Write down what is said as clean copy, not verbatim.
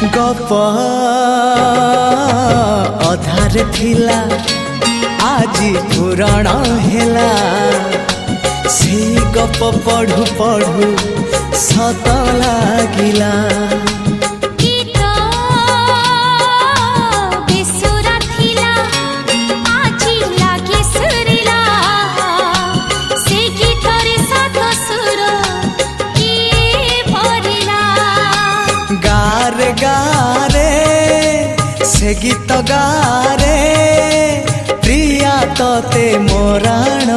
गप अधार थिला आजी पुराण हेला से गप पढ़ु पढ़ु सत लागिला। गारे गारे से गीत गारे प्रिया तोते मोराण